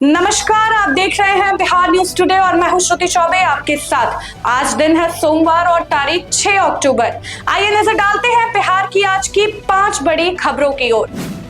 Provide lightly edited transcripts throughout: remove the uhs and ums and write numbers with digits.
नमस्कार, आप देख रहे हैं बिहार न्यूज टुडे और मैं हूं श्रुति चौबे आपके साथ। आज दिन है सोमवार और तारीख 6 अक्टूबर। आइए नजर डालते हैं बिहार की आज की 5 बड़ी खबरों की ओर।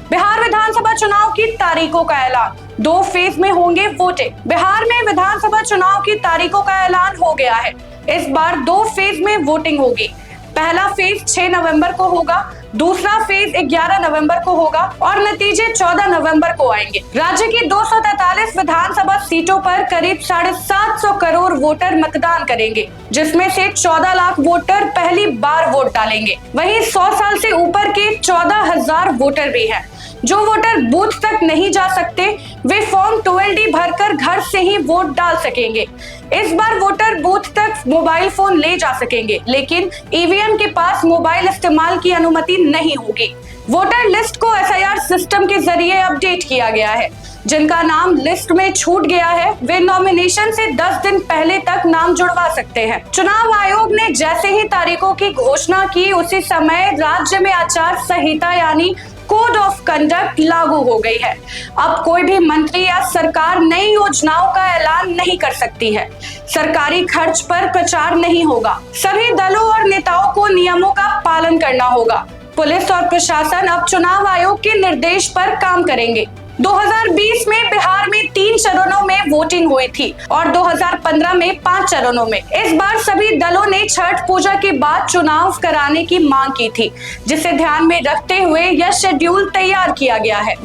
बिहार विधानसभा चुनाव की तारीखों का ऐलान, 2 फेज में होंगे वोटिंग। बिहार में विधानसभा चुनाव की तारीखों का ऐलान हो गया है। इस बार 2 फेज में वोटिंग होगी। पहला फेज 6 नवंबर को होगा, दूसरा फेज 11 नवंबर को होगा और नतीजे 14 नवंबर को आएंगे। राज्य की 243 विधानसभा सीटों पर करीब 750 करोड़ वोटर मतदान करेंगे, जिसमें से 14 लाख वोटर पहली बार वोट डालेंगे। वहीं 100 साल से ऊपर के 14,000 वोटर भी हैं। जो वोटर बूथ तक नहीं जा सकते, वे फॉर्म 12D भरकर घर से ही वोट डाल सकेंगे। इस बार वोटर बूथ तक मोबाइल फोन ले जा सकेंगे, लेकिन ईवीएम के पास मोबाइल इस्तेमाल की अनुमति नहीं होगी। वोटर लिस्ट को SIR सिस्टम के जरिए अपडेट किया गया है। जिनका नाम लिस्ट में छूट गया है, वे नॉमिनेशन से 10 दिन पहले तक नाम जुड़वा सकते हैं। चुनाव आयोग ने जैसे ही तारीखों की घोषणा की, उसी समय राज्य में आचार संहिता यानी कोड ऑफ कंडक्ट लागू हो गई है। अब कोई भी मंत्री या सरकार नई योजनाओं का ऐलान नहीं कर सकती है। सरकारी खर्च पर प्रचार नहीं होगा। सभी दलों और नेताओं को नियमों का पालन करना होगा। पुलिस और प्रशासन अब चुनाव आयोग के निर्देश पर काम करेंगे। 2020 में बिहार में 3 चरणों में वोटिंग हुई थी और 2015 में 5 चरणों में। इस बार सभी दलों ने छठ पूजा के बाद चुनाव कराने की मांग की थी, जिसे ध्यान में रखते हुए यह शेड्यूल तैयार किया गया है।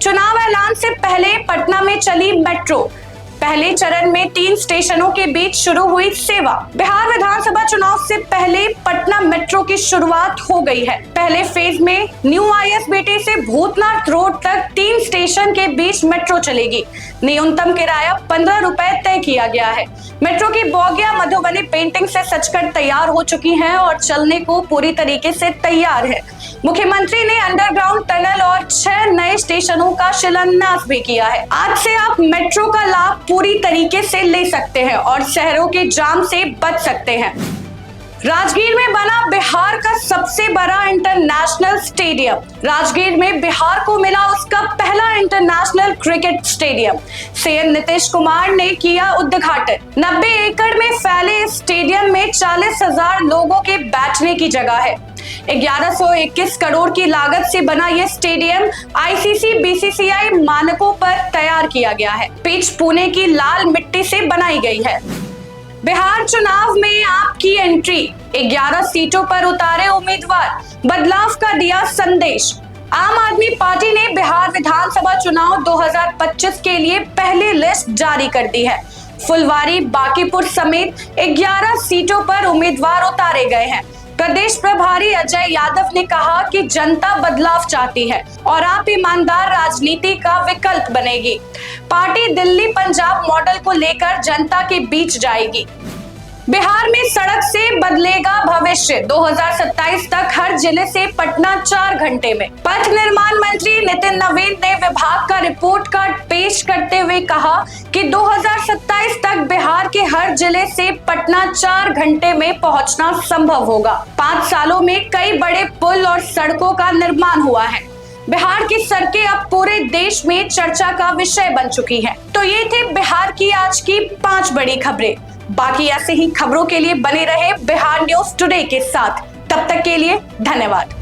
चुनाव ऐलान से पहले पटना में चली मेट्रो। पहले चरण में 3 स्टेशनों के बीच शुरू हुई सेवा। बिहार विधानसभा चुनाव से पहले पटना मेट्रो की शुरुआत हो गई है। पहले फेज में न्यू ISBT से भूतनाथ रोड तक 3 स्टेशन के बीच मेट्रो चलेगी। न्यूनतम किराया 15 रुपए तय किया गया है। मेट्रो की बोगियां मधुबनी पेंटिंग से सजकर तैयार हो चुकी हैं और चलने को पूरी तरीके से तैयार है। मुख्यमंत्री ने अंडरग्राउंड टनल और 6 नए स्टेशनों का शिलान्यास भी किया है। आज से आप मेट्रो का लाभ पूरी तरीके से ले सकते हैं और शहरों के जाम से बच सकते हैं। राजगीर में बना बिहार का सबसे बड़ा इंटरनेशनल स्टेडियम। राजगीर में बिहार को मिला उसका पहला international cricket stadium. CM Nitish Kumar ने किया उद्घाटन। 90 एकड़ में फैले इस स्टेडियम में 40,000 लोगों के बैठने की जगह है। 1121 करोड़ की लागत से बना यह स्टेडियम ICC BCCI मानकों पर तैयार किया गया है। पिच पुणे की लाल मिट्टी से बनाई गई है। बिहार चुनाव में आपकी एंट्री, 11 सीटों पर उतारे उम्मीदवार, बदलाव का दिया संदेश। आम आदमी पार्टी ने बिहार विधानसभा चुनाव 2025 के लिए पहली लिस्ट जारी कर दी है। फुलवारी, बांकीपुर समेत 11 सीटों पर उम्मीदवार उतारे गए हैं। प्रदेश प्रभारी अजय यादव ने कहा कि जनता बदलाव चाहती है और आप ईमानदार राजनीति का विकल्प बनेगी। पार्टी दिल्ली पंजाब मॉडल को लेकर जनता के बीच जाएगी। बिहार में सड़क से बदलेगा भविष्य, 2027 तक हर जिले से पटना 4 घंटे में। पथ निर्माण मंत्री नितिन नवीन ने विभाग का रिपोर्ट कार्ड पेश करते हुए कहा कि 2027 तक बिहार के हर जिले से पटना 4 घंटे में पहुंचना संभव होगा। 5 सालों में कई बड़े पुल और सड़कों का निर्माण हुआ है। बिहार की सड़कें अब पूरे देश में चर्चा का विषय बन चुकी है। तो ये थे बिहार की आज की 5 बड़ी खबरें। बाकी ऐसे ही खबरों के लिए बने रहे बिहार न्यूज टुडे के साथ। तब तक के लिए धन्यवाद।